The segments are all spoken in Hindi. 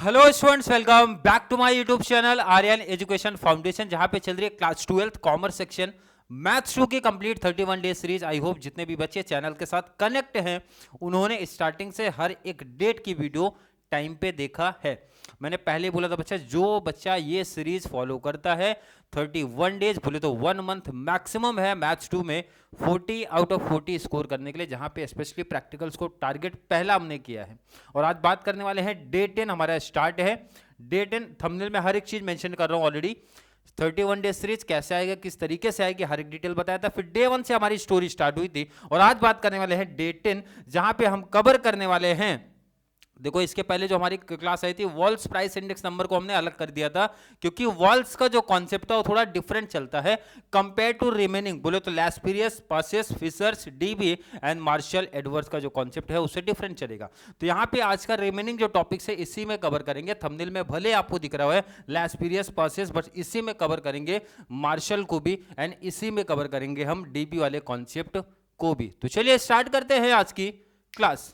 Hello students, welcome back to my YouTube channel Aryan education foundation, जहां पे चल रही है class 12th commerce section maths 2 की complete 31 day series. I hope जितने भी बच्चे चैनल के साथ कनेक्ट हैं उन्होंने स्टार्टिंग से हर एक डेट की वीडियो टाइम पे देखा है। मैंने पहले बोला था बच्चा, जो बच्चा ये सीरीज फॉलो करता है 31 डेज बोले तो 1 मंथ मैक्सिमम है मैथ्स 2 में 40 आउट ऑफ 40 स्कोर करने के लिए, जहां पे स्पेशली प्रैक्टिकल्स को टारगेट पहला हमने किया है। और आज बात करने वाले हैं डे 10 हमारा स्टार्ट है। डे 10 थंबनेल में हर एक चीज मेंशन कर रहा हूं ऑलरेडी। 31 डे सीरीज कैसे आएगा, किस तरीके से आएगी, हर एक डिटेल बताया था। फिर डे 1 से हमारी स्टोरी स्टार्ट हुई थी और आज बात करने वाले हैं डे 10, जहां पे हम कवर करने वाले हैं। देखो, इसके पहले जो हमारी क्लास आई थी वॉल्स प्राइस इंडेक्स नंबर को हमने अलग कर दिया था, क्योंकि वॉल्स का जो कॉन्सेप्ट था वो थोड़ा डिफरेंट चलता है कंपेयर टू रिमेनिंग। बोले तो Laspeyres, Paasche's, Fisher's, DB and Marshall Edwards का जो कॉन्सेप्ट है उससे डिफरेंट चलेगा। तो यहाँ पे आज का रिमेनिंग जो टॉपिक्स है इसी में कवर करेंगे। थंबनेल में भले आपको दिख रहा है लैस्पीरियस, पासेस, बट इसी में कवर करेंगे मार्शल को भी एंड इसी में कवर करेंगे हम डीबी वाले कॉन्सेप्ट को भी। तो चलिए स्टार्ट करते हैं आज की क्लास।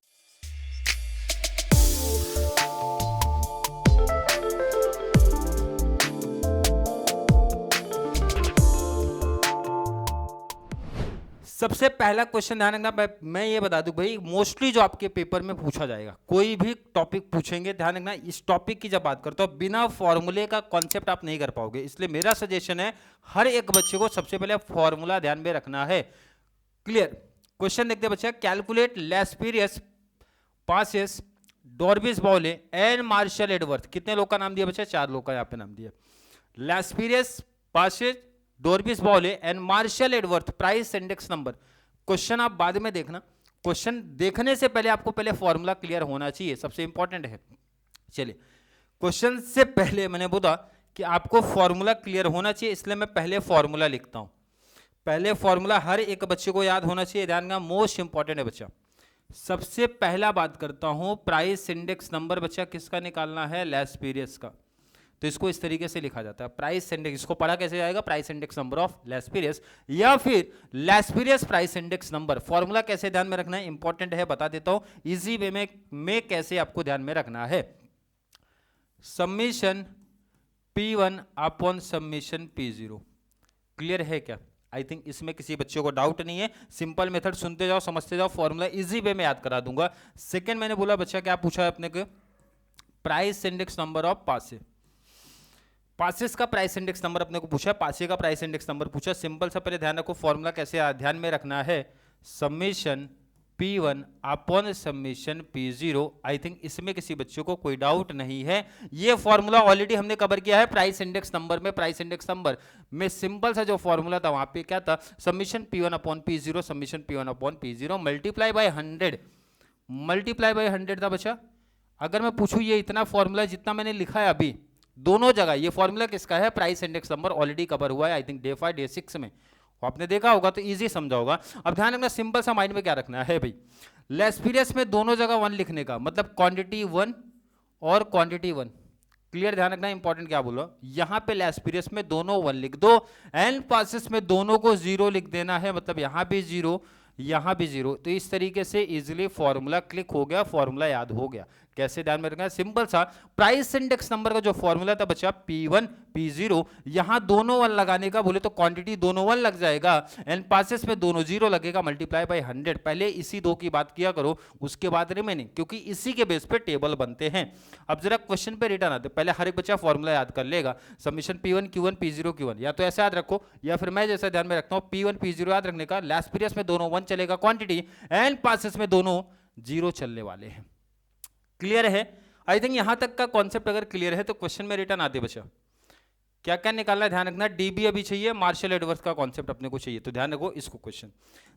सबसे पहला क्वेश्चन ध्यान रखना, मैं ये बता दूं भाई, मोस्टली जो आपके पेपर में पूछा जाएगा, कोई भी टॉपिक पूछेंगे, ध्यान रखना इस टॉपिक की जब बात करता हूं बिना फॉर्मूले का कॉन्सेप्ट आप नहीं कर पाओगे। इसलिए मेरा सजेशन है हर एक बच्चे को सबसे पहले फॉर्मूला ध्यान में रखना है। क्लियर? क्वेश्चन देखते बच्चे, calculate लैस्पीरियस, Paasche's, Drobisch Bowley and Marshall एडवर्थ। कितने लोग का नाम दिया बच्चे? 4 लोग का यहाँ पे नाम दिया। लैस्पीरियस, Paasche's, Drobisch Bowley and Marshall Edgeworth, price index number. Question आप बाद में देखना, क्वेश्चन देखने से पहले आपको पहले फॉर्मूला क्लियर होना चाहिए, सबसे इंपॉर्टेंट है। चलिए, क्वेश्चन से पहले मैंने बोला कि आपको फॉर्मूला क्लियर होना चाहिए, इसलिए मैं पहले फॉर्मूला लिखता हूं। पहले फॉर्मूला हर एक बच्चे को याद होना चाहिए, ध्यान का मोस्ट इंपॉर्टेंट है बच्चा। सबसे पहला बात करता हूं प्राइस इंडेक्स नंबर बच्चा किसका निकालना है? लैस्पीरियस का। तो इसको इस तरीके से लिखा जाता है प्राइस इंडेक्स। इसको पढ़ा कैसे जाएगा? प्राइस इंडेक्स नंबर ऑफ लैस्पीरियस या फिर लैस्पीरियस प्राइस इंडेक्स नंबर। फॉर्मूला कैसे ध्यान में रखना है इंपॉर्टेंट है, बता देता हूं इजी वे में कैसे आपको ध्यान में रखना है। Summation P1 upon summation P0। Clear है क्या? आई थिंक इसमें किसी बच्चे को डाउट नहीं है। सिंपल मेथड सुनते जाओ, समझते जाओ, फॉर्मूला इजी वे में याद करा दूंगा। सेकंड मैंने बोला बच्चा क्या पूछा है अपने को? प्राइस इंडेक्स नंबर ऑफ पासे। पासेस का प्राइस इंडेक्स नंबर अपने को पूछा, पासे का प्राइस इंडेक्स नंबर पूछा। सिंपल सा पहले ध्यान रखो फॉर्मूला कैसे ध्यान में रखना है। Summation P1 upon summation P0। I think इसमें किसी बच्चे को कोई डाउट नहीं है। ये फॉर्मूला ऑलरेडी हमने कवर किया है प्राइस इंडेक्स नंबर में। प्राइस इंडेक्स नंबर में सिंपल सा जो फॉर्मूला था वहां पे क्या था? Summation P1 upon P0, summation P1 upon P0 multiply by 100, multiply by 100 था बच्चा। अगर मैं पूछूं ये इतना फॉर्मूला जितना मैंने लिखा है अभी दोनों जगह, ये फॉर्मूला किसका है? Price index number already cover हुआ है आई थिंक डे 5 डे 6 में, आपने देखा होगा तो इजी समझा होगा। अब ध्यान रखना, सिंपल सा माइंड में क्या रखना है भाई, लैस्पीरियस में दोनों जगह 1 लिखने का मतलब क्वांटिटी 1 और क्वांटिटी 1। क्लियर? ध्यान रखना इंपॉर्टेंट क्या बोलो, यहां पे लैस्पीरियस में दोनों 1 लिख दो एंड पासेस में दोनों को 0 लिख देना है, मतलब यहां भी 0 यहां भी 0। तो इस तरीके से इजीली फॉर्मूला क्लिक हो गया, फॉर्मूला याद हो गया। कैसे ध्यान में रखना? सिंपल सा प्राइस इंडेक्स नंबर का जो फॉर्मूला था बच्चा P1 P0, यहां दोनों 1 लगाने का बोले तो क्वांटिटी दोनों 1 लग जाएगा एंड पासेस में दोनों 0 लगेगा, मल्टीप्लाई बाय 100। पहले इसी 2 की बात किया करो, उसके बाद रिमेनिंग, क्योंकि इसी के बेस पे टेबल बनते हैं। अब जरा क्वेश्चन पे रिटर्न आते, पहले हर एक बच्चा फॉर्मूला याद कर लेगा। Summation P1 Q1 P0 Q1, या तो ऐसे याद रखो या फिर मैं जैसा ध्यान में रखता हूं P1 P0 याद रखने का। लैस्पीरियस में दोनों 1 चलेगा क्वांटिटी एंड पासेस में दोनों 0 चलने वाले हैं। क्लियर है? आई थिंक यहां तक का कॉन्सेप्ट अगर क्लियर है तो क्वेश्चन में रिटर्न आते बच्चा क्या क्या निकालना है ध्यान रखना। डीबी अभी चाहिए, मार्शल एडवर्थ का कॉन्सेप्ट अपने को चाहिए, तो ध्यान रखो इसको। क्वेश्चन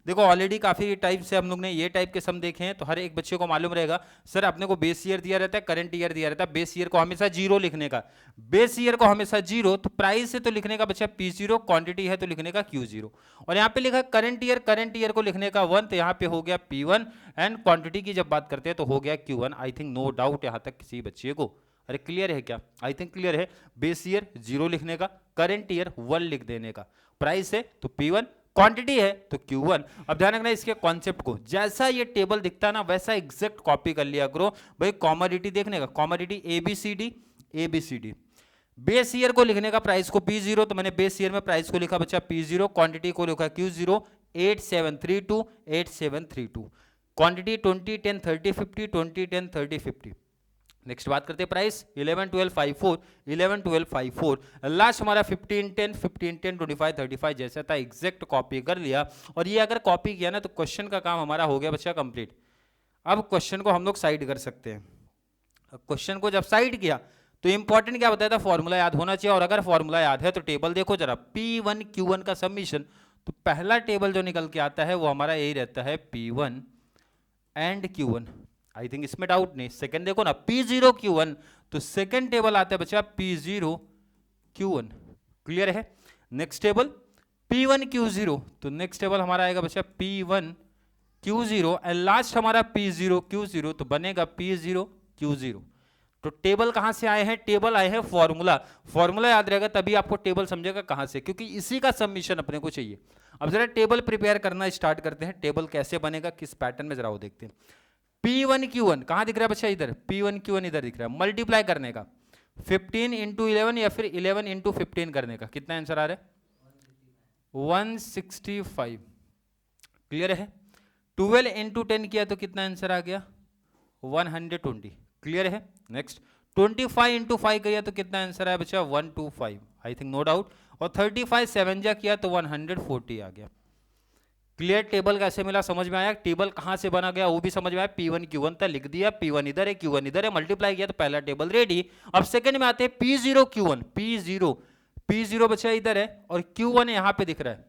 देखो ऑलरेडी काफी टाइप से हम लोग ने ये टाइप के सम देखे हैं, तो हर एक बच्चे को मालूम रहेगा सर अपने को बेस ईयर दिया रहता है, करंट ईयर दिया रहता है। बेस ईयर को हमेशा 0 लिखने का, बेस ईयर को हमेशा 0, तो प्राइस है तो लिखने का बच्चा P0, क्वांटिटी है तो लिखने का Q0। और यहाँ पे लिखा करंट ईयर को लिखने का 1, तो यहाँ पे हो गया P1 एंड क्वांटिटी की जब बात करते हैं तो हो गया Q1। आई थिंक नो डाउट यहाँ तक किसी बच्चे को। अरे क्लियर है क्या? आई थिंक क्लियर है। बेस ईयर 0 लिखने का, करंट ईयर 1 लिख देने का, प्राइस है तो P1 क्वांटिटी है तो Q1। अब ध्यान रखना इसके कॉन्सेप्ट को, जैसा ये टेबल दिखता है ना वैसा एग्जैक्ट कॉपी कर लिया करो भाई। कॉमोडिटी देखने का, कॉमोडिटी ABCD, बेस ईयर को लिखने का प्राइस को P0, तो मैंने बेस ईयर में प्राइस को लिखा बच्चा P0, क्वांटिटी को लिखा Q0, 8732, क्वांटिटी 20 10 30 50, 20 10 30 50। नेक्स्ट बात करते हैं प्राइस 11 12 54, लास्ट हमारा 15 10 25 35 जैसा था एग्जैक्ट कॉपी कर लिया। और ये अगर कॉपी किया ना तो क्वेश्चन का काम हमारा हो गया बच्चा कंप्लीट। अब क्वेश्चन को हम लोग साइड कर सकते हैं। क्वेश्चन को जब साइड किया तो इंपॉर्टेंट क्या बताया था, फॉर्मूला याद होना चाहिए। और अगर फॉर्मूला याद है तो टेबल देखो जरा, P1 Q1 का सबमिशन, तो पहला टेबल जो निकल के आता है वो हमारा यही रहता है P1 and Q1। I think इसमें डाउट नहीं। सेकंड देखो ना P0 Q1, तो सेकंड टेबल आता है बच्चा P0 Q1, क्लियर है। नेक्स्ट टेबल P1 Q0, तो नेक्स्ट टेबल हमारा आएगा बच्चा P1 Q0 एंड लास्ट हमारा P0 Q0, तो बनेगा P0 Q0। तो टेबल कहां से आए हैं, टेबल आए हैं फॉर्मूला। फॉर्मूला याद रहेगा तभी आपको टेबल समझेगा कहां से, क्योंकि इसी का सबमिशन अपने को चाहिए। अब जरा टेबल प्रिपेयर करना स्टार्ट करते हैं। टेबल कैसे बनेगा, किस पैटर्न में, जरा वो देखते हैं। P1 Q1 कहां दिख रहा है बच्चा, इधर P1 Q1 इधर दिख रहा है। मल्टीप्लाई करने का 15 इंटू 11 या फिर 11 इंटू 15 करने का, कितना आंसर आ रहा है 165, क्लियर है। 12 इंटू 10 किया तो कितना आंसर आ गया 120, क्लियर है। नेक्स्ट 25 इंटू 5 किया तो कितना आंसर आया बच्चा 125, आई थिंक नो डाउट। और 35 7 जा किया तो 140 आ गया, क्लियर। टेबल कैसे मिला समझ में आया, टेबल कहां से बना गया वो भी समझ में आया। P1 Q1 था, लिख दिया, P1 इधर है Q1 इधर है, मल्टीप्लाई किया तो पहला टेबल रेडी। अब सेकंड में आते हैं P0 Q1, P0 बच्चा इधर है और Q1 यहां पे दिख रहा है।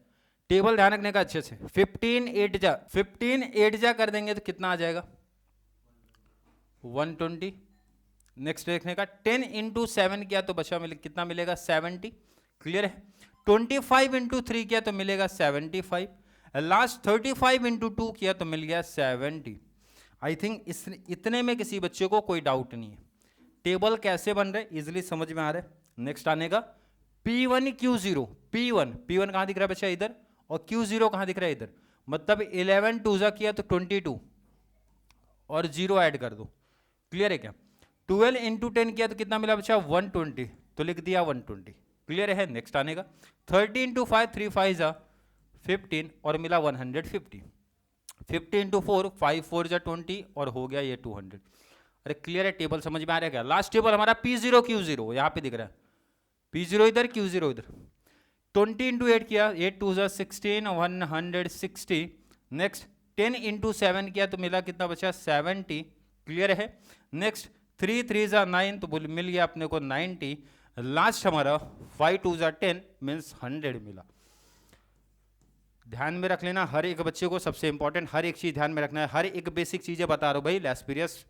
टेबल ध्यान रखने का अच्छे से, 15 8 जा कर देंगे तो कितना आ जाएगा 120। नेक्स्ट देखने का 10 इंटू 7 किया तो बचा कितना मिलेगा 70, क्लियर है। 25 इंटू 3 किया तो मिलेगा 75, लास्ट 35 इंटू 2 किया तो मिल गया 70। आई थिंक इतने में किसी बच्चे को कोई डाउट नहीं है। टेबल कैसे बन रहे इजिली समझ में आ रहा है। नेक्स्ट आने का P1 Q0, P1 कहां दिख रहा है बच्चा इधर, और Q0 कहां दिख रहा है इधर, मतलब 11 2 जा किया तो 22 और 0 ऐड कर दो, क्लियर है क्या। 12 इंटू 10 किया तो कितना मिला बच्चा 120, तो लिख दिया 120, क्लियर है। नेक्स्ट आने का 30 इंटू 5 3 5 जा 15 और मिला 150, 50 इंटू 4 5 4 जा 20 और हो गया ये 200। अरे क्लियर है, टेबल समझ में आ रहा है क्या। लास्ट टेबल हमारा P0 Q0 यहाँ पे दिख रहा है, P0 इधर Q0 इधर। 20 इंटू 8 किया 8 2 जा 16 160। नेक्स्ट 10 इंटू 7 किया तो मिला कितना बचा 70, क्लियर है। नेक्स्ट 3 3 जा 9 तो मिल गया अपने को 90। लास्ट हमारा 5 2 जा 10 मीन्स 100 मिला। ध्यान में रख लेना हर एक बच्चे को, सबसे इंपॉर्टेंट हर एक चीज ध्यान में रखना है। हर एक बेसिक चीजें बता रहा हूं भाई। लेस्पीरियस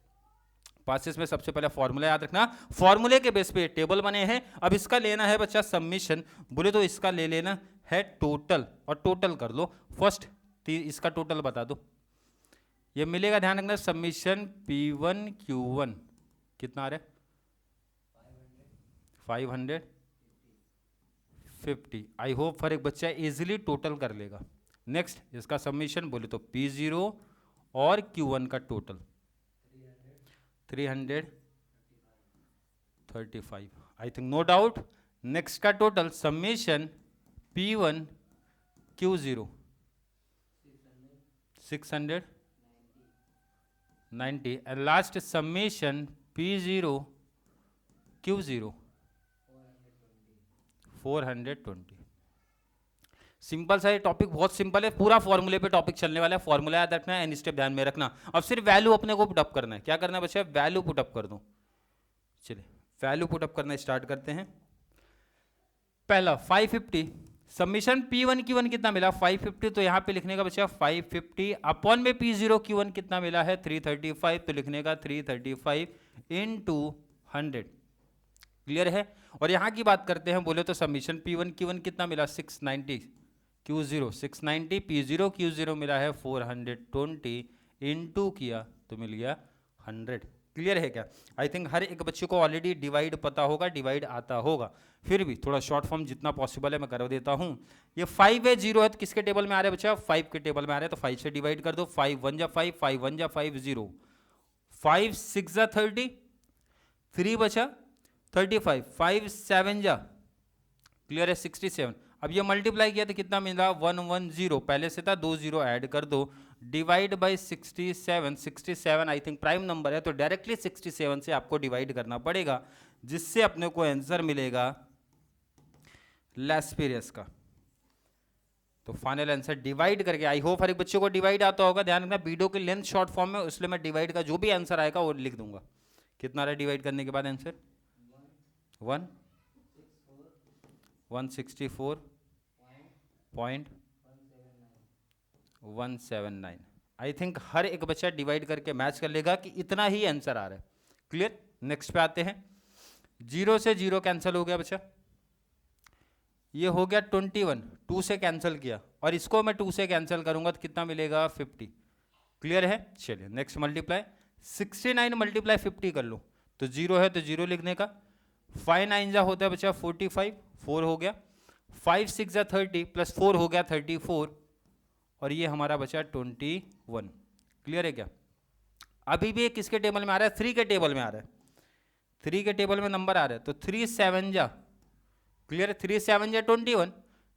पासेस में सबसे पहले फॉर्मूला याद रखना, फॉर्मूले के बेस पे टेबल बने हैं। अब इसका लेना है बच्चा सबमिशन, बोले तो इसका ले लेना है टोटल, और टोटल कर लो फर्स्ट, इसका टोटल बता दो। ये मिलेगा, ध्यान रखना सबमिशन P1 Q1 कितना आ रहा है 550। आई होप हर एक बच्चा इजीली टोटल कर लेगा। नेक्स्ट इसका सबमिशन बोले तो P0 और Q1 का total 335, I think no doubt. Next का total submission P1 Q0 690 and last submission P0 Q0 420। Simple सा ये टॉपिक बहुत सिंपल है, पूरा फॉर्मूले पे टॉपिक चलने वाला है। फॉर्मूला याद रखना है, एन स्टेप ध्यान में रखना। अब सिर्फ वैल्यू अपने को पुटअप करना है। क्या करना है बच्चा, वैल्यू पुटअप कर दो। चलिए वैल्यू पुटअप करना स्टार्ट करते हैं। पहला 550 सबमिशन P1 Q1 कितना मिला 550, तो यहां पे लिखने का बच्चा 550 अपॉन में P0 Q1 कितना मिला है 335, तो लिखने का 335 इंटू 100, क्लियर है। और यहां की बात करते हैं बोले तो सबमिशन P1 Q1 कितना मिला 690, Q0 690, P0 Q0 मिला है 420 इंटू किया तो मिल गया 100, क्लियर है क्या? आई थिंक हर एक बच्चे को ऑलरेडी डिवाइड पता होगा, डिवाइड आता होगा, फिर भी थोड़ा शॉर्ट फॉर्म जितना पॉसिबल है मैं कर देता हूँ। ये 5 है, 0 है, तो किसके टेबल में आ रहा है बच्चा? 5 के टेबल में आ रहा है, तो 5 से डिवाइड कर दो। 5 1 जा 5, 5 1 जा 5, 0, 5 6 जा 30, 3 बचा 35, 5 7 जा, क्लियर है, 67। अब ये मल्टीप्लाई किया तो कितना मिला? 110, पहले से था, 2 0 ऐड कर दो, divide by 67। 67 I think prime number है, तो डायरेक्टली 67 से आपको डिवाइड करना पड़ेगा, जिससे अपने को आंसर मिलेगा लैस्पेरियस का। तो फाइनल आंसर डिवाइड करके, आई होप हर एक बच्चे को डिवाइड आता होगा। ध्यान रखना वीडियो की लेंथ शॉर्ट फॉर्म में, इसलिए मैं डिवाइड का जो भी आंसर आएगा वो लिख दूंगा। कितना रहा डिवाइड करने के बाद आंसर? 164.179। आई थिंक हर एक बच्चा डिवाइड करके मैच कर लेगा कि इतना ही आंसर आ रहा है। क्लियर? नेक्स्ट पे आते हैं। 0 से 0 कैंसिल हो गया बच्चा, ये हो गया 21, 2 से कैंसिल किया, और इसको मैं 2 से कैंसिल करूंगा तो कितना मिलेगा? 50। क्लियर है? चलिए नेक्स्ट मल्टीप्लाई, 69 मल्टीप्लाई 50 कर लो, तो 0 है तो 0 लिखने का। 5 9 जा होता है बच्चा 45, 4 हो गया, 5 6 जा 30, प्लस 4 हो गया 34, और ये हमारा बचा 21। क्लियर है क्या? अभी भी किसके टेबल में आ रहा है? 3 के टेबल में आ रहा है, 3 के टेबल में नंबर आ रहा है, तो 3 7 जा, क्लियर है, 3 7 जा 21,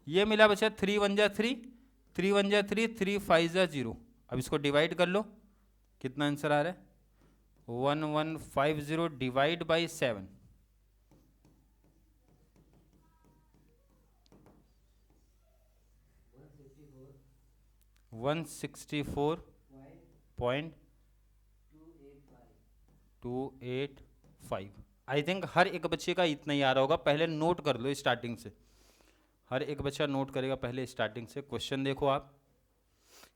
ये मिला बच्चा 3 1 जा 3, 3 1 जा 3, 3 5 जा 0। अब इसको डिवाइड कर लो, कितना आंसर आ रहा है? 1150 डिवाइड बाई 7, 164.285। आई थिंक हर एक बच्चे का इतना ही आ रहा होगा, पहले नोट कर लो स्टार्टिंग से, हर एक बच्चा नोट करेगा पहले स्टार्टिंग से। क्वेश्चन देखो आप,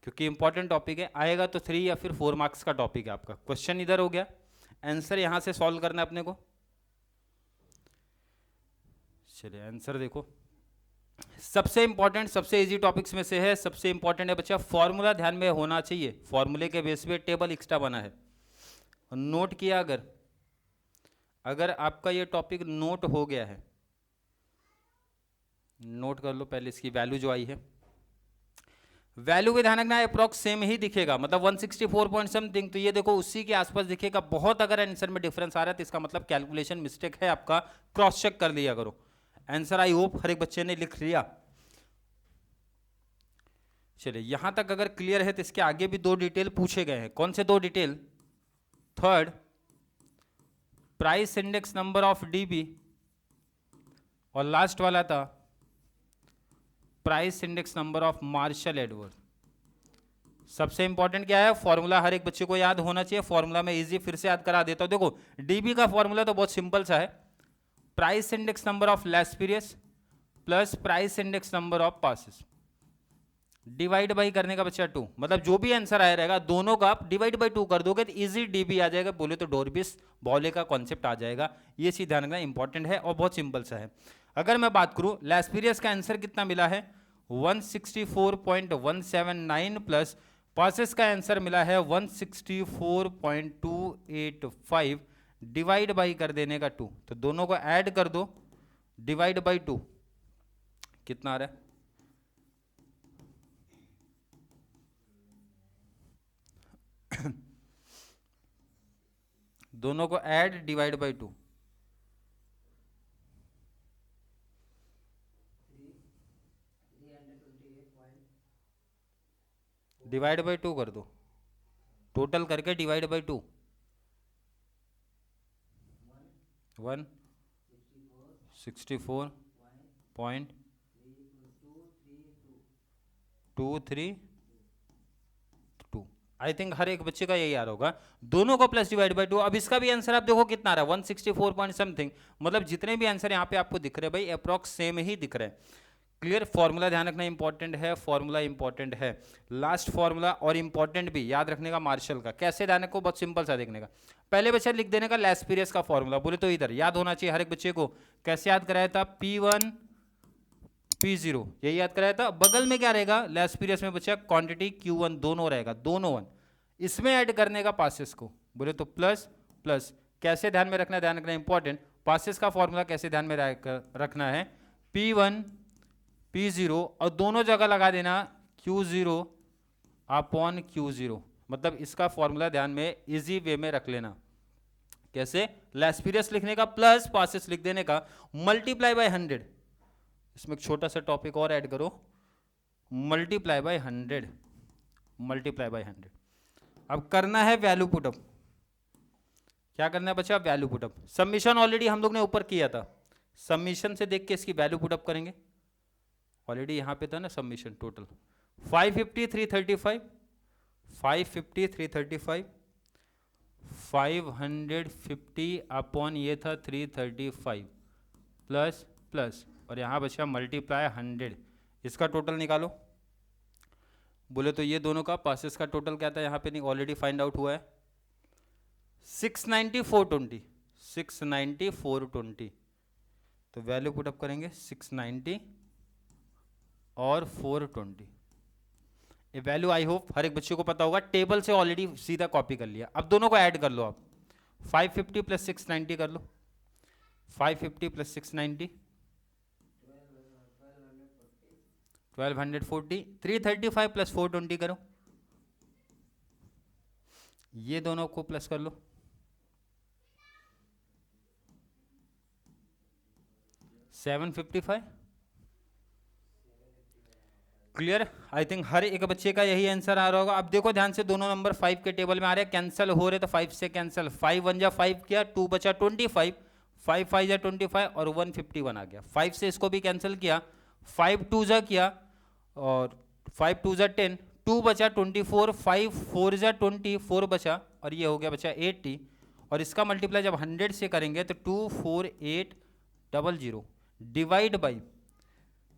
क्योंकि इंपॉर्टेंट टॉपिक है, आएगा तो 3 या फिर 4 मार्क्स का टॉपिक है आपका। क्वेश्चन इधर हो गया, आंसर यहां से सॉल्व करना है अपने को। चलिए आंसर देखो, सबसे इंपॉर्टेंट सबसे इजी टॉपिक्स में से है, सबसे इंपॉर्टेंट है बच्चा फॉर्मूला, ध्यान में होना चाहिए। फॉर्मूले के बेस पे टेबल एक्स्ट्रा बना है, नोट किया। अगर आपका ये टॉपिक नोट हो गया है, नोट कर लो पहले इसकी वैल्यू जो आई है, वैल्यू भी ध्यान रखना अप्रॉक्स सेम ही दिखेगा, मतलब 164 पॉइंट समथिंग, तो ये देखो उसी के आसपास दिखेगा। बहुत अगर आंसर में डिफरेंस आ रहा है तो इसका मतलब कैलकुलेशन मिस्टेक है आपका, क्रॉस चेक कर लिया करो। आंसर आई होप हर एक बच्चे ने लिख लिया। चलिए यहां तक अगर क्लियर है तो इसके आगे भी 2 डिटेल पूछे गए हैं। कौन से 2 detail? Third, price index number of DB, और लास्ट वाला था price index number of Marshall Edward. सबसे इंपॉर्टेंट क्या है? फॉर्मूला हर एक बच्चे को याद होना चाहिए। फॉर्मूला में इजी फिर से याद करा देता हूं। देखो डीबी का फॉर्मूला तो बहुत सिंपल सा है, price index number of Laspeyres plus price index number of Paasche's, divide by करने का बच्चा 2, मतलब जो भी आंसर आया रहेगा दोनों का आप डिवाइड बाई 2 कर दोगे तो इजी डीबी आ जाएगा। बोले तो डोरबिस बॉले का कॉन्सेप्ट आ जाएगा। ये चीज ध्यान रखना इंपॉर्टेंट है और बहुत सिंपल सा है। अगर मैं बात करूं लैस्पेरियस का आंसर कितना मिला है? 164.179 प्लस पासेस का आंसर मिला है 164.285, डिवाइड बाई कर देने का 2, तो दोनों को ऐड कर दो, डिवाइड बाई 2 कितना आ रहा है? दोनों को add divide by 2, divide by 2 कर दो, टोटल करके डिवाइड बाई 2, 164.232। आई थिंक हर एक बच्चे का यही आ रहा होगा, दोनों को प्लस डिवाइड बाई 2। अब इसका भी आंसर आप देखो कितना आ रहा है? 164 पॉइंट समथिंग, मतलब जितने भी आंसर यहाँ पे आपको दिख रहे हैं भाई अप्रॉक्स सेम ही दिख रहे हैं। क्लियर? फॉर्मूला ध्यान रखना इंपॉर्टेंट है, फॉर्मूला इंपॉर्टेंट है। लास्ट फॉर्मूला और इंपॉर्टेंट भी याद रखने का मार्शल का, कैसे ध्यान रखो? बहुत सिंपल सा देखने का, पहले बच्चा लिख देने का लैस्पेरियस का फॉर्मूला, बोले तो इधर याद होना चाहिए हर एक बच्चे को। कैसे याद कराया था? P1 P0 यही याद कराया था। बगल में क्या रहेगा? लैस्पेरियस में बच्चा क्वांटिटी Q1 दोनों रहेगा, दोनों 1, इसमें ऐड करने का पासेस को, बोले तो प्लस प्लस, कैसे ध्यान में रखना इंपॉर्टेंट, पासेस का फॉर्मूला कैसे ध्यान में रखना है, P1 P0 और दोनों जगह लगा देना Q0 अपॉन Q0, मतलब इसका फॉर्मूला ध्यान में इजी वे में रख लेना। कैसे, लैस्पिरियस लिखने का प्लस पासेस लिख देने का, मल्टीप्लाई बाय 100। इसमें एक छोटा सा टॉपिक और ऐड करो, मल्टीप्लाई बाय 100, मल्टीप्लाई बाय 100। अब करना है वैल्यू पुटअप। क्या करना है बच्चा, वैल्यू पुटअप। सबमिशन ऑलरेडी हम लोग ने ऊपर किया था, सबमिशन से देख के इसकी वैल्यू पुटअप करेंगे। ऑलरेडी यहां पे था ना सबमिशन, टोटल 550 335, 550 335, 550 अपॉन ये था 335 प्लस प्लस, और यहाँ बचा मल्टीप्लाई 100। इसका टोटल निकालो। बोले तो ये दोनों का पासेस का टोटल क्या था, यहाँ पे नहीं, ऑलरेडी फाइंड आउट हुआ है 690 420, 690 420। तो वैल्यू पुटअप करेंगे 690 और 420। ये वैल्यू आई होप हर एक बच्चे को पता होगा, टेबल से ऑलरेडी सीधा कॉपी कर लिया। अब दोनों को ऐड कर लो आप, 550 प्लस 690 कर लो, 550 प्लस 690 1240, 335 प्लस 420 करो, ये दोनों को प्लस कर लो, 755। क्लियर, आई थिंक हर एक बच्चे का यही आंसर आ रहा होगा। अब देखो ध्यान से, दोनों नंबर 5 के टेबल में आ रहे हैं, कैंसिल हो रहे, तो 5 से कैंसिल, 5 1 जा 5 किया, 2 बचा 25, 5 5 जा 25 और 151 आ गया। 5 से इसको भी कैंसिल किया, 5 2 जा किया और 5 2 जा 10, 2 बचा 24, 5 4 जा 24 बचा और ये हो गया बचा 80। और इसका मल्टीप्लाई जब 100 से करेंगे तो 24800 डिवाइड बाई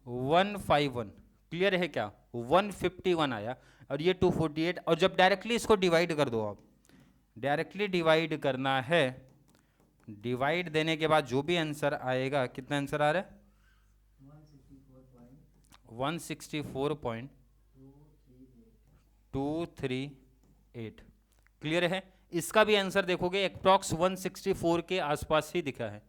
151। क्लियर है क्या, 151 आया और ये 248। और जब डायरेक्टली इसको डिवाइड कर दो, आप डायरेक्टली डिवाइड करना है, डिवाइड देने के बाद जो भी आंसर आएगा, कितना आंसर आ रहा है 164.238। क्लियर है, इसका भी आंसर देखोगे अप्रॉक्स 164 के आसपास ही दिखा है।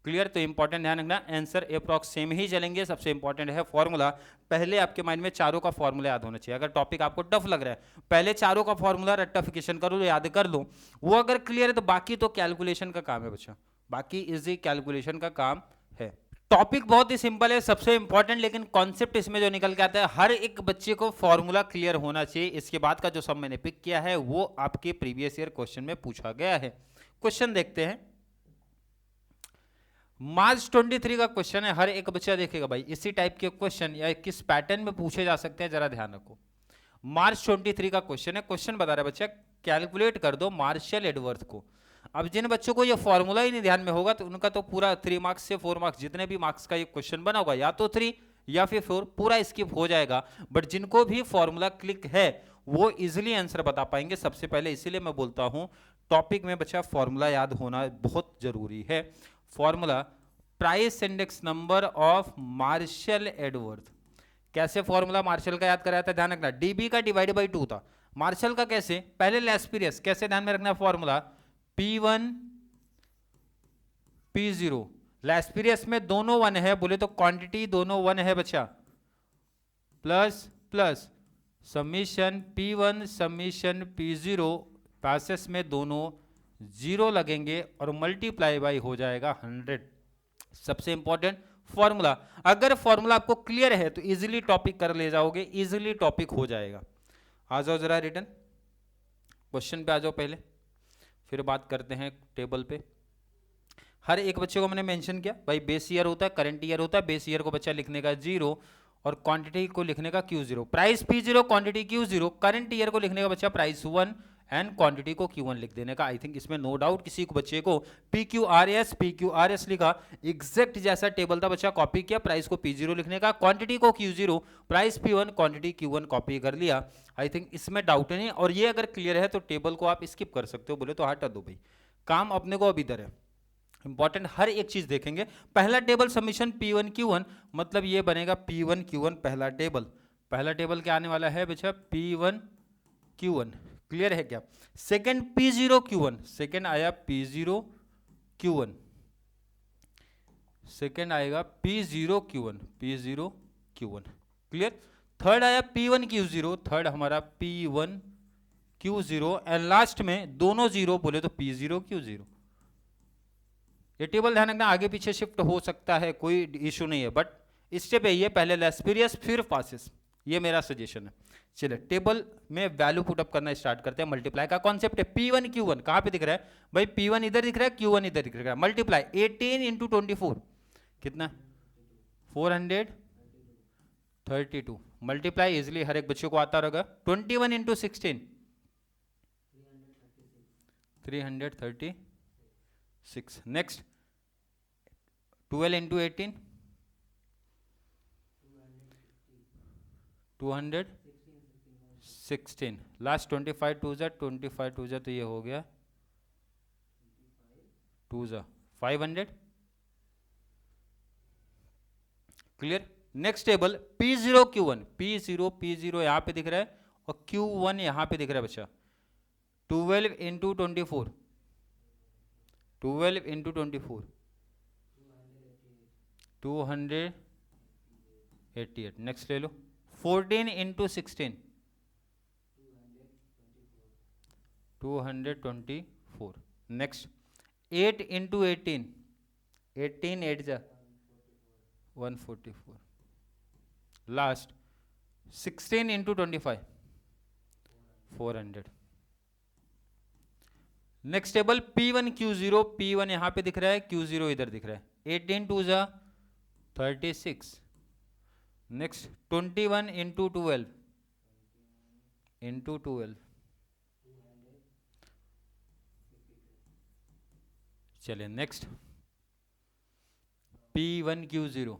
क्लियर, तो इंपॉर्टेंट ध्यान रखना, आंसर अप्रॉक्स सेम ही चलेंगे। सबसे इंपॉर्टेंट है फॉर्मूला, पहले आपके माइंड में चारों का फॉर्मूला याद होना चाहिए। अगर टॉपिक आपको टफ लग रहा है, पहले चारों का फॉर्मूला रेक्टिफिकेशन करो, याद कर लो, वो अगर क्लियर है तो बाकी तो कैलकुलेशन का काम है बच्चा, बाकी इजी कैलकुलेशन का काम है। टॉपिक बहुत ही सिंपल है, सबसे इंपॉर्टेंट, लेकिन कॉन्सेप्ट इसमें जो निकल के आता है, हर एक बच्चे को फॉर्मूला क्लियर होना चाहिए। इसके बाद का जो सब मैंने पिक किया है वो आपके प्रीवियस ईयर क्वेश्चन में पूछा गया है। क्वेश्चन देखते हैं, मार्च 23 का क्वेश्चन है, हर एक बच्चा देखेगा भाई इसी टाइप के क्वेश्चन या किस पैटर्न में पूछे जा सकते हैं, जरा ध्यान रखो। मार्च 23 का क्वेश्चन है, क्वेश्चन बता रहा है बच्चा कैलकुलेट कर दो मार्शल एडवर्थ को। अब जिन बच्चों को ये फॉर्मूला ही नहीं ध्यान में होगा तो उनका तो पूरा 3 मार्क्स से 4 मार्क्स जितने भी मार्क्स का ये क्वेश्चन बना होगा, या तो 3 या फिर 4 पूरा स्किप हो जाएगा। बट जिनको भी फॉर्मूला क्लिक है वो इजिली आंसर बता पाएंगे सबसे पहले। इसीलिए मैं बोलता हूं टॉपिक में बच्चा फॉर्मूला याद होना बहुत जरूरी है। Formula price index number of Marshall Edgeworth. कैसे फॉर्मूला मार्शल का याद कराया था, ध्यान रखना, डीबी का डिवाइड बाई 2 था, मार्शल का कैसे, पहले लैस्पिरियस, कैसे ध्यान में रखना फॉर्मूला P1 P0। लैस्पिरियस में दोनों 1 है, बोले तो क्वांटिटी दोनों 1 है बच्चा, plus plus summation P1 summation P0, पैसेस में दोनों 0 लगेंगे और मल्टीप्लाई बाई हो जाएगा 100। सबसे इंपॉर्टेंट फॉर्मूला, अगर फॉर्मूला आपको क्लियर है तो इजीली टॉपिक कर ले जाओगे, इजीली टॉपिक हो जाएगा। आ जाओ जरा रिटर्न क्वेश्चन पे आ जाओ पहले, फिर बात करते हैं टेबल पे। हर एक बच्चे को मैंने मेंशन किया भाई, बेस ईयर होता है, करंट ईयर होता है, बेस ईयर को बच्चा लिखने का 0 और क्वांटिटी को लिखने का Q0, price P0 quantity Q0, current year को लिखने का बच्चा प्राइस 1 एंड क्वांटिटी को Q1 लिख देने का। आई थिंक इसमें नो डाउट किसी को बच्चे को PQRS लिखा, एग्जैक्ट जैसा टेबल था बच्चा कॉपी किया, प्राइस को P0 लिखने का, क्वांटिटी को Q0, price P1, quantity Q1 copy कर लिया। आई थिंक इसमें डाउट नहीं, और ये अगर क्लियर है तो टेबल को आप स्किप कर सकते हो, बोले तो हटा दो भाई, काम अपने को अब इधर है। इंपॉर्टेंट हर एक चीज देखेंगे। पहला टेबल सबमिशन P1 Q1, मतलब ये बनेगा P1 Q1 पहला टेबल। पहला टेबल क्या आने वाला है बच्चा, P1 Q1। क्लियर है क्या? सेकेंड P0Q1, सेकेंड आया P0Q1, सेकेंड आएगा P0Q1, P0Q1, क्लियर। थर्ड आया P1Q0, थर्ड हमारा P1Q0, एंड लास्ट में दोनों जीरो बोले तो P0Q0। ये टेबल ध्यान रखना, आगे पीछे शिफ्ट हो सकता है, कोई इशू नहीं है, बट स्टेप यही है, पहले लेस्पिरियस फिर पासिस, ये मेरा सजेशन है। चलिए टेबल में वैल्यू पुटअप करना स्टार्ट करते हैं। मल्टीप्लाई का कॉन्सेप्ट है, P1Q1 कहां पे दिख रहा है भाई? P1 इधर दिख रहा है, Q1 इधर दिख रहा है। मल्टीप्लाई 18 इंटू 24 कितना? 432। मल्टीप्लाई इजिली हर एक बच्चों को आता रहेगा। 21 into 16 336। Next 12 into 18 216। Last 25 to जा, 25 टू जा तो ये हो गया 2 जा 500, clear. Next table P0Q1, P0 यहां पे दिख रहा है और Q1 यहां पे दिख रहा है बच्चा। 12 इंटू 24 288। नेक्स्ट ले लो 14 इंटू 16 224। नेक्स्ट 8 इंटू 18 8 जा 144। Last 16 into 25 400। Next table P1Q0, P1 यहां पे दिख रहा है, Q0 इधर दिख रहा है। 18 टू जा 36। नेक्स्ट 21 इंटू 12 चलिए नेक्स्ट P1Q0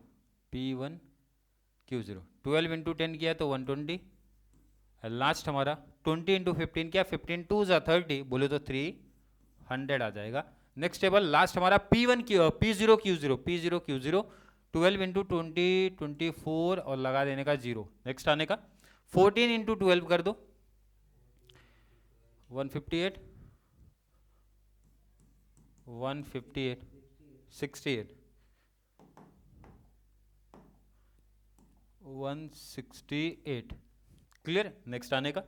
12 इंटू 10 किया तो 120। लास्ट हमारा 20 इंटू 15 किया, 15 टू जा 30 बोले तो 300 आ जाएगा। नेक्स्ट टेबल लास्ट हमारा P0Q0 12 इंटू 20 24 और लगा देने का 0। नेक्स्ट आने का 14 इंटू 12 कर दो 158 68 168, क्लियर। नेक्स्ट आने का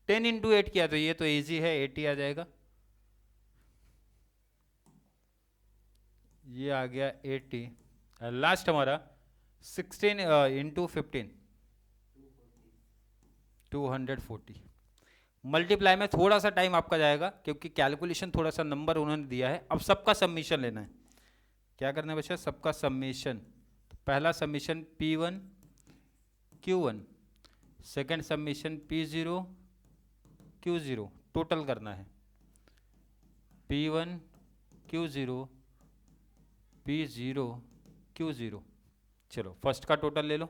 10 इंटू 8 किया तो ये तो इजी है, 80 आ जाएगा। ये आ गया 80। लास्ट हमारा 16 इंटू 15 240। मल्टीप्लाई में थोड़ा सा टाइम आपका जाएगा क्योंकि कैलकुलेशन थोड़ा सा नंबर उन्होंने दिया है। अब सबका सबमिशन लेना है। क्या करना है बच्चा? सबका सबमिशन। पहला submission P1Q1, second submission P0Q0, total करना है P1Q0 P0Q0। चलो फर्स्ट का टोटल ले लो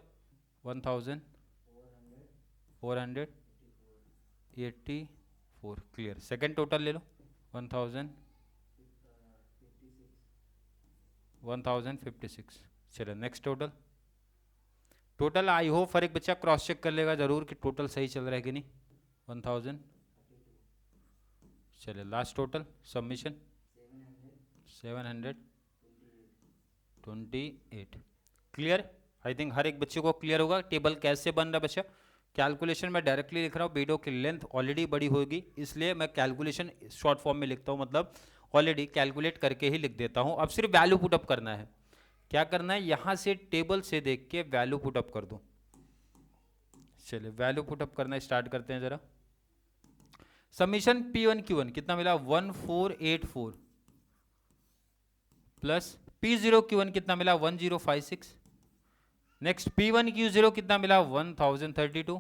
1484, क्लियर। सेकेंड टोटल ले लो 1056। चलो नेक्स्ट टोटल आई होप हर एक बच्चा क्रॉस चेक कर लेगा जरूर कि टोटल सही चल रहा है कि नहीं। 1000। चलिए last total submission 728, clear. I think हर एक बच्चे को क्लियर होगा टेबल कैसे बन रहा है बच्चा। कैलकुलेशन में डायरेक्टली लिख रहा हूँ, वीडियो की लेंथ ऑलरेडी बड़ी होगी इसलिए मैं कैलकुलेशन शॉर्ट फॉर्म में लिखता हूँ, मतलब ऑलरेडी कैलकुलेट करके ही लिख देता हूँ। अब सिर्फ वैल्यू पुटअप करना है। क्या करना है? यहाँ से टेबल से देख के वैल्यू पुटअप कर दो। चलिए वैल्यू पुटअप करना स्टार्ट करते हैं जरा। सबमिशन P1Q1 कितना मिला? 1484 प्लस P0Q1 कितना मिला? 1056। नेक्स्ट P1Q0 कितना मिला? 1032।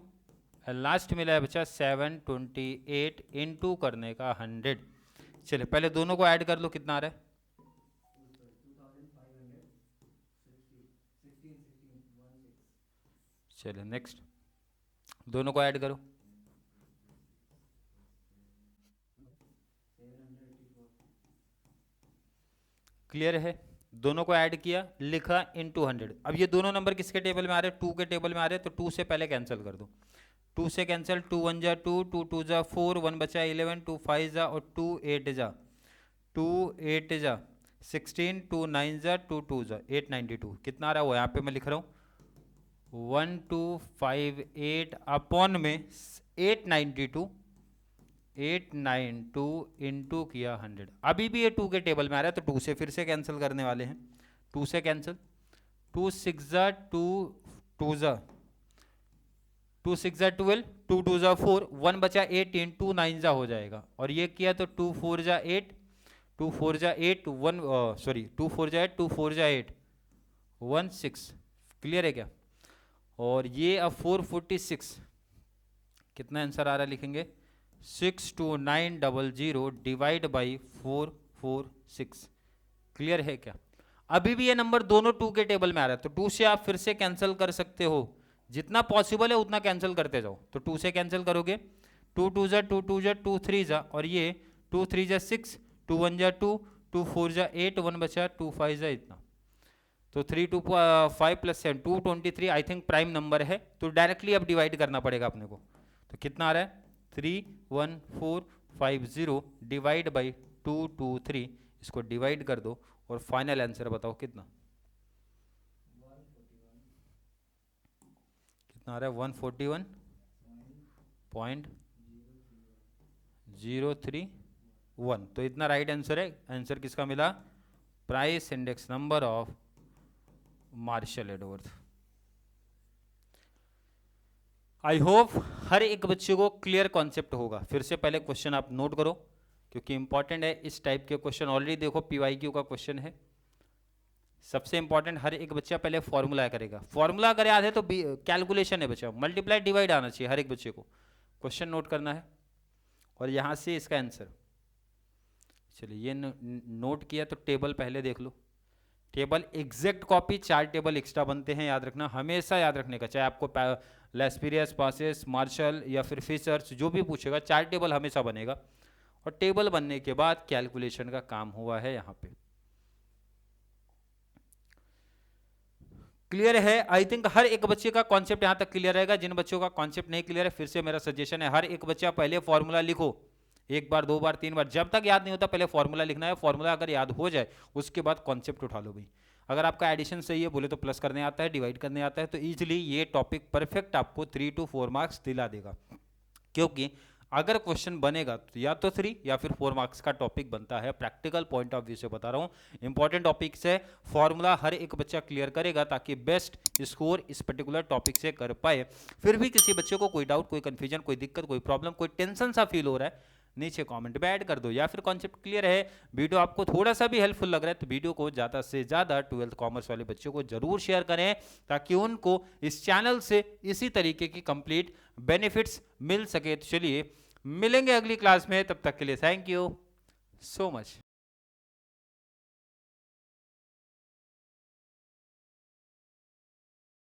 लास्ट मिला है बच्चा 728 इंटू करने का 100। चलिए पहले दोनों को ऐड कर लो, कितना आ रहा है? चलिए नेक्स्ट दोनों को ऐड करो। क्लियर है? दोनों को ऐड किया, लिखा इनटू 100। अब ये दोनों नंबर किसके टेबल में आ रहे हैं? 2 के टेबल में आ रहे हैं, तो 2 से पहले कैंसिल कर दो। 2 से कैंसिल, 2 1 जा 2, 2 2 जा 4, 1 बचा 11, 2 5 जा और 2 8 जा, 2 8 जा 16, 2 9 जा 2 2 जा 892। कितना आ रहा है वो यहाँ पे मैं लिख रहा हूँ 1258 अपॉन में 892, 892 इंटू किया 100। अभी भी ये 2 के टेबल में आ रहा है तो 2 से फिर से कैंसिल करने वाले हैं। 2 से कैंसिल, 2 6 जा 2 2 जा 2 6 जा 12, 2 2 जा 4, 1 बचा 18, 2 9 जा हो जाएगा और ये किया तो 2 4 जा 8, 2 4 जा 8, 1 सॉरी 2 4 जा 8, 2 4 जा 8, 1 6। क्लियर है क्या? और ये अब 446 कितना आंसर आ रहा है लिखेंगे 62900 डिवाइड बाई 446। क्लियर है क्या? अभी भी ये नंबर दोनों 2 के टेबल में आ रहा है तो 2 से आप फिर से कैंसिल कर सकते हो, जितना पॉसिबल है उतना कैंसिल करते जाओ। तो 2 से कैंसिल करोगे 2 2 जा 2 2 जा 2 3 जा और ये 2 3 जा 6, 2 1 जा 2, 2 4 जा 8, 1 बचा 2 5 जा इतना। तो 3 2 5 plus 7 223 I think prime number है तो डायरेक्टली अब डिवाइड करना पड़ेगा अपने को। तो कितना आ रहा है 31450 डिवाइड बाई 223, इसको डिवाइड कर दो और फाइनल आंसर बताओ कितना कितना आ रहा है 141.031। तो इतना राइट आंसर है। आंसर किसका मिला? Price index number of Marshall Edgeworth. I hope हर एक बच्चे को क्लियर कॉन्सेप्ट होगा। फिर से पहले क्वेश्चन आप नोट करो क्योंकि इंपॉर्टेंट है। इस टाइप के क्वेश्चन ऑलरेडी देखो पीवाईक्यू का क्वेश्चन है। सबसे इंपॉर्टेंट हर एक बच्चा पहले फॉर्मूला करेगा। फॉर्मूला अगर याद है तो कैलकुलेशन है बच्चा, मल्टीप्लाई डिवाइड आना चाहिए हर एक बच्चे को। क्वेश्चन नोट करना है और यहां से इसका आंसर। चलिए ये नोट किया तो टेबल पहले देख लो। Table exact copy 4 table extra बनते हैं, याद रखना, हमेशा याद रखने का। चाहे आपको लेस्पीरियस, पासेस, मार्शल या फिर फिशर्स जो भी पूछेगा 4 टेबल हमेशा बनेगा। और टेबल बनने के बाद कैलकुलेशन का काम हुआ है यहाँ पे। क्लियर है? आई थिंक हर एक बच्चे का कॉन्सेप्ट यहां तक क्लियर रहेगा। जिन बच्चों का कॉन्सेप्ट नहीं क्लियर है फिर से मेरा सजेशन है हर एक बच्चा पहले फॉर्मूला लिखो, 1 बार 2 बार 3 बार, जब तक याद नहीं होता पहले फॉर्मूला लिखना है। फॉर्मूला अगर याद हो जाए उसके बाद कॉन्सेप्ट उठा लो भाई। अगर आपका एडिशन सही है बोले तो प्लस करने आता है, डिवाइड करने आता है तो इजीली ये टॉपिक परफेक्ट आपको 3 to 4 मार्क्स दिला देगा। क्योंकि अगर क्वेश्चन बनेगा तो या तो 3 या फिर 4 मार्क्स का टॉपिक बनता है। प्रैक्टिकल पॉइंट ऑफ व्यू से बता रहा हूँ, इंपॉर्टेंट टॉपिक्स है। फॉर्मूला हर एक बच्चा क्लियर करेगा ताकि बेस्ट स्कोर इस पर्टिकुलर टॉपिक से कर पाए। फिर भी किसी बच्चे को कोई डाउट, कोई कंफ्यूजन, कोई दिक्कत, कोई प्रॉब्लम, कोई टेंशन सा फील हो रहा है, नीचे कमेंट में ऐड कर दो। या फिर कॉन्सेप्ट क्लियर है, वीडियो आपको थोड़ा सा भी हेल्पफुल लग रहा है तो वीडियो को ज़्यादा से ज़्यादा 12th कॉमर्स वाले बच्चों को जरूर शेयर करें ताकि उनको इस चैनल से इसी तरीके की कंप्लीट बेनिफिट्स मिल सके। तो चलिए मिलेंगे अगली क्लास में, तब तक के लिए थैंक यू सो मच।